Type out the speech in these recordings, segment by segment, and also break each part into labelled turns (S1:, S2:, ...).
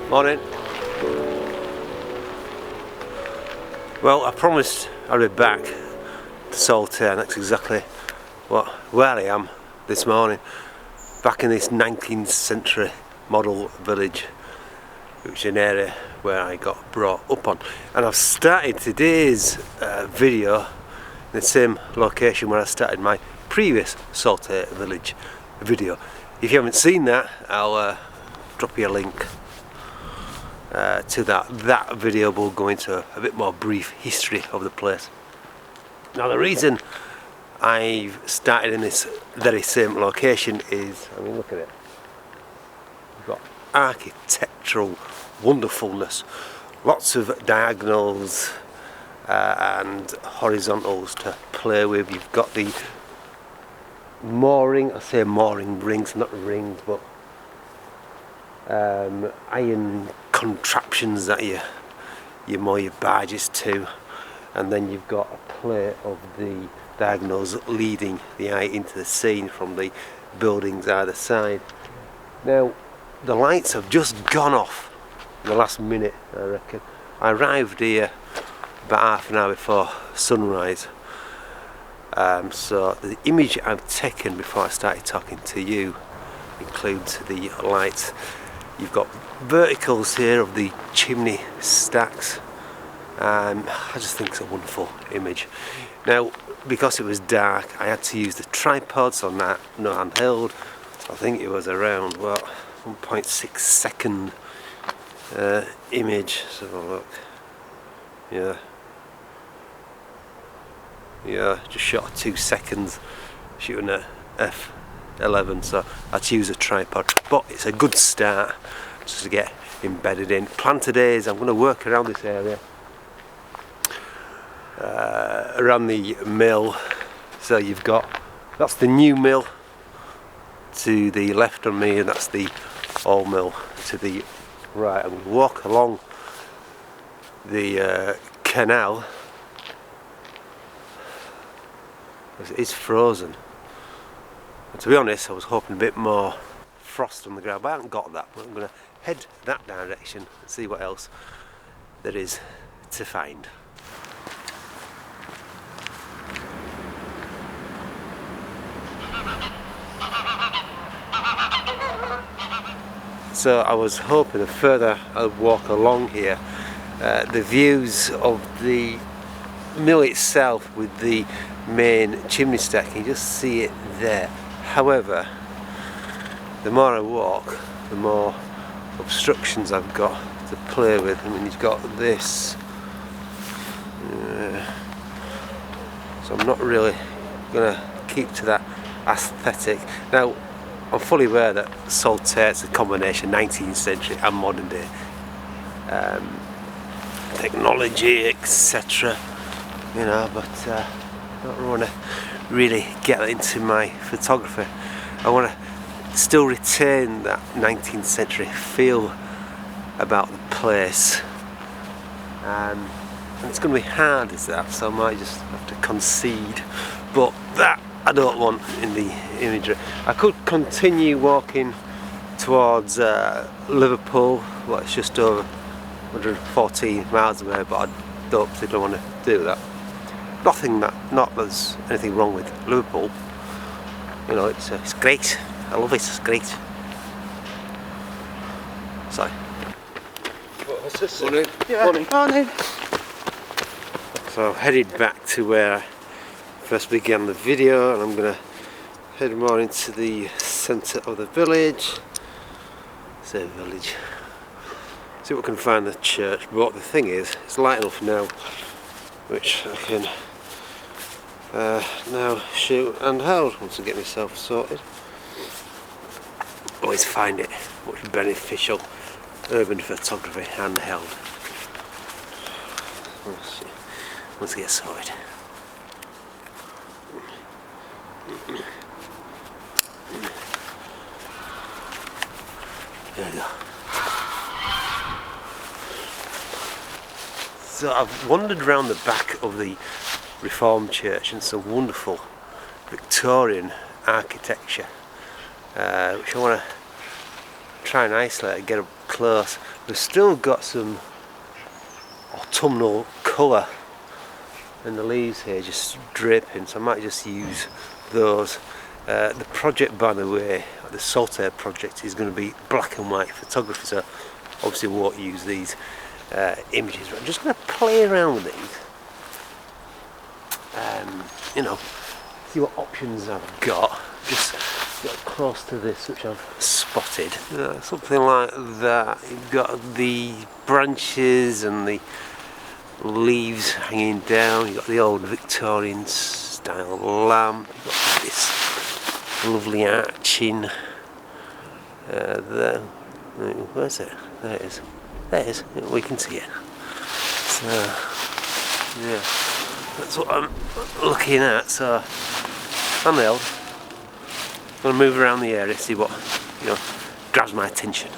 S1: Morning. Well, I promised I'd be back to Saltaire, and that's exactly where I am this morning. Back in this 19th century model village, which is an area where I got brought up on. And I've started today's video in the same location where I started my previous Saltaire village video. If you haven't seen that, I'll drop you a link to that video. Will go into a bit more brief history of the place. Now, the reason I've started in this very same location is, I mean, look at it. We've got architectural wonderfulness, lots of diagonals and horizontals to play with. You've got the mooring, I say mooring rings, not rings, but iron contraptions that you moor your barges to, and then you've got a plate of the diagonals leading the eye into the scene from the buildings either side. Now, the lights have just gone off in the last minute, I reckon. I arrived here about half an hour before sunrise, so the image I've taken before I started talking to you includes the lights. You've got verticals here of the chimney stacks. I just think it's a wonderful image. Now, because it was dark, I had to use the tripod, so no handheld. So I think it was around 1.6 second image. So look, yeah, just shot 2 seconds shooting at f11, so I had to use a tripod, but it's a good start just to get embedded in. Plan today is I'm going to work around this area, around the mill. So you've got, that's the new mill to the left of me, and that's the old mill to the right. I'm going to walk along the canal. It is frozen. And to be honest, I was hoping a bit more frost on the ground, but I haven't got that. But I'm going to head that direction and see what else there is to find. So I was hoping the further I walk along here, the views of the mill itself with the main chimney stack, you can just see it there. However, the more I walk, the more obstructions I've got to play with. I mean, you've got this, so I'm not really going to keep to that aesthetic. Now, I'm fully aware that Saltaire is a combination 19th century and modern day technology, etc. You know, but I don't want to really get into my photography. I want to still retain that 19th century feel about the place, and it's going to be hard as that, so I might just have to concede, but that I don't want in the imagery. I could continue walking towards Liverpool, it's just over 114 miles away, but I don't particularly want to do that. Not there's anything wrong with Liverpool. You know, it's great. I love it. It's great. Sorry. What's this? Morning.
S2: Yeah. Morning.
S1: So I've headed back to where I first began the video, and I'm going to head more into the centre of the village. Say village. See what we can find the church. But the thing is, it's light enough now, which I can now shoot handheld once I get myself sorted. Always find it much beneficial, urban photography handheld, once I get sorted. There we go. So I've wandered around the back of the Reformed Church, and some wonderful Victorian architecture, which I want to try and isolate and get up close. We've still got some autumnal colour in the leaves here, just dripping, so I might just use those. The project, by the way, the Saltaire project, is going to be black and white photography, so obviously won't use these images, but I'm just going to play around with these, you know, see what options I've got. Just get close to this, which I've spotted, something like that. You've got the branches and the leaves hanging down, you've got the old Victorian style lamp, you've got this lovely arching there. Where's it? There it is. There it is. We can see it. So, yeah, that's what I'm looking at. So, I'm nailed. I'm going to move around the area, see what, you know, grabs my attention.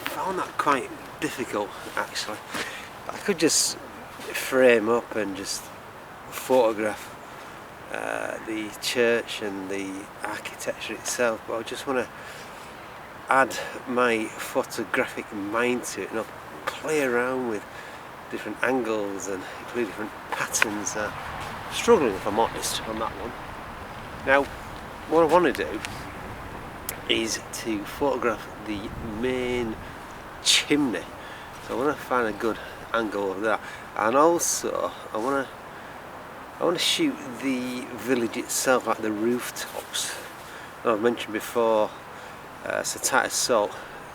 S1: I found that quite difficult, actually. I could just frame up and just photograph the church and the architecture itself, but I just want to add my photographic mind to it and I'll play around with different angles and include different patterns. Struggling, if I'm honest, on that one. Now, what I want to do is to photograph the main chimney, so I want to find a good angle of that, and also I want to shoot the village itself, like the rooftops. I've mentioned before, Saltaire Salt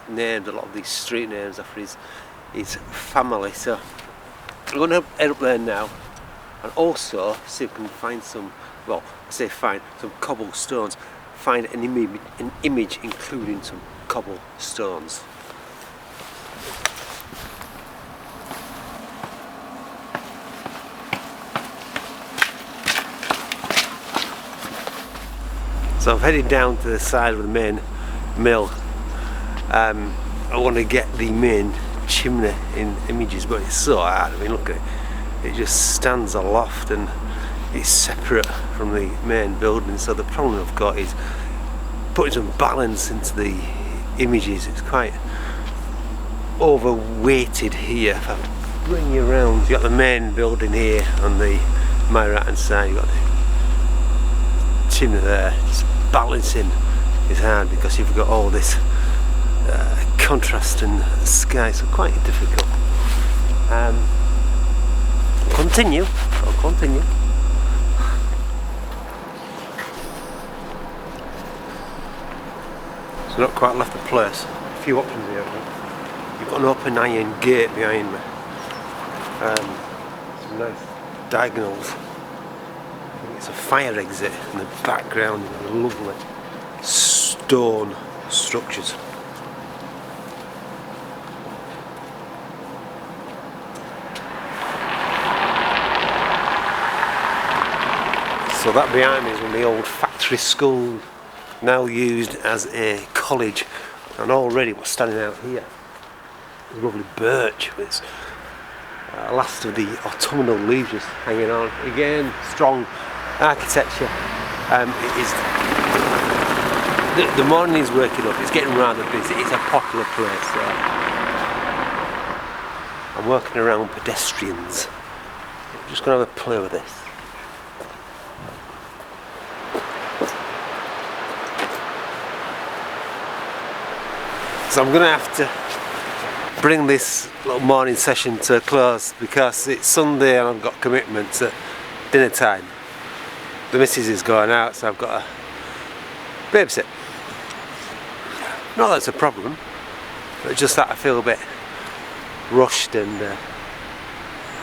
S1: named a lot of these street names after his family, so I'm going to head up there now and also see if we can find some, well, I say find some cobblestones, find an image including some cobblestones. So I'm heading down to the side of the main mill. I want to get the main chimney in images, but it's so hard. I mean, look at it. It just stands aloft and it's separate from the main building. So the problem I've got is putting some balance into the images. It's quite overweighted here. If I bring you around, you've got the main building here on my right hand side. You've got the chimney there. Just balancing is hard because you've got all this contrast in the sky, so quite difficult. I'll continue. So not quite left the place. A few options here. You've got an open iron gate behind me. Some nice diagonals. It's a fire exit in the background, lovely stone structures. So that behind me is one of the old factory schools, now used as a college, and already what's standing out here is lovely birch with last of the autumnal leaves just hanging on. Again, strong architecture. It is the morning is working up. It's getting rather busy. It's a popular place. I'm working around pedestrians. I'm just going to have a play with this. So I'm going to have to bring this little morning session to a close because it's Sunday and I've got commitments at dinner time. The missus is going out, so I've got to babysit. Not that it's a problem, but just that I feel a bit rushed and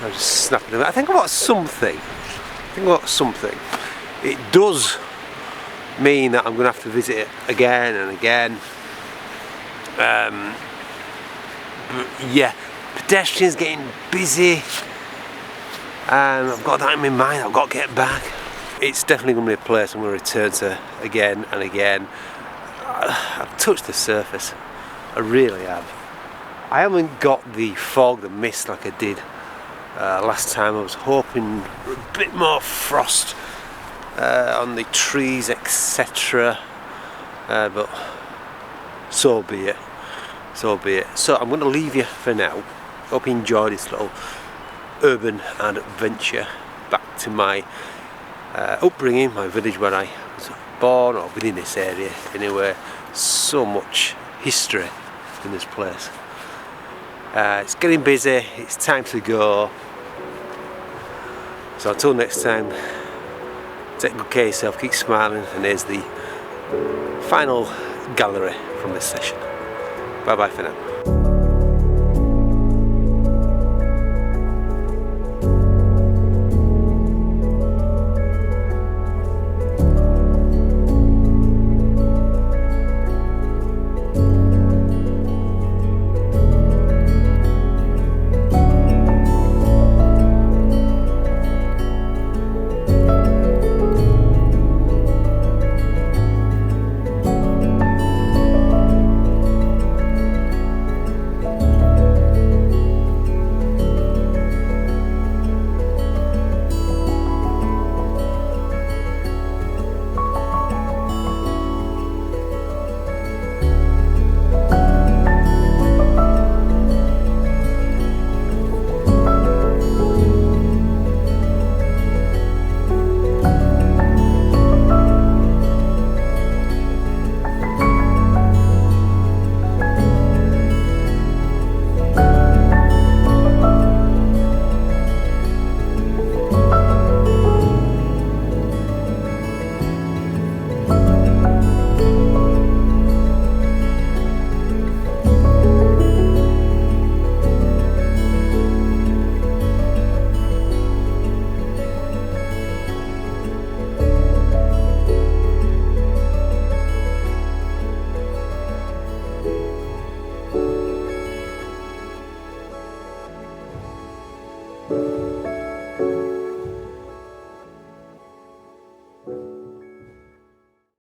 S1: I'm just snapping it. I think I've got something. It does mean that I'm going to have to visit it again and again. But yeah, pedestrians getting busy. I've got that in my mind. I've got to get back. It's definitely going to be a place I'm going to return to again and again. I've touched the surface. I really have. I haven't got the fog, the mist like I did Last time I was hoping for a bit more frost on the trees, etc. But so be it. So be it. So I'm going to leave you for now. Hope you enjoyed this little urban adventure back to my upbringing, my village where I was born, or within this area anyway. So much history in this place. It's getting busy, it's time to go. So until next time, take good care of yourself, keep smiling, and here's the final gallery from this session. Bye bye for now.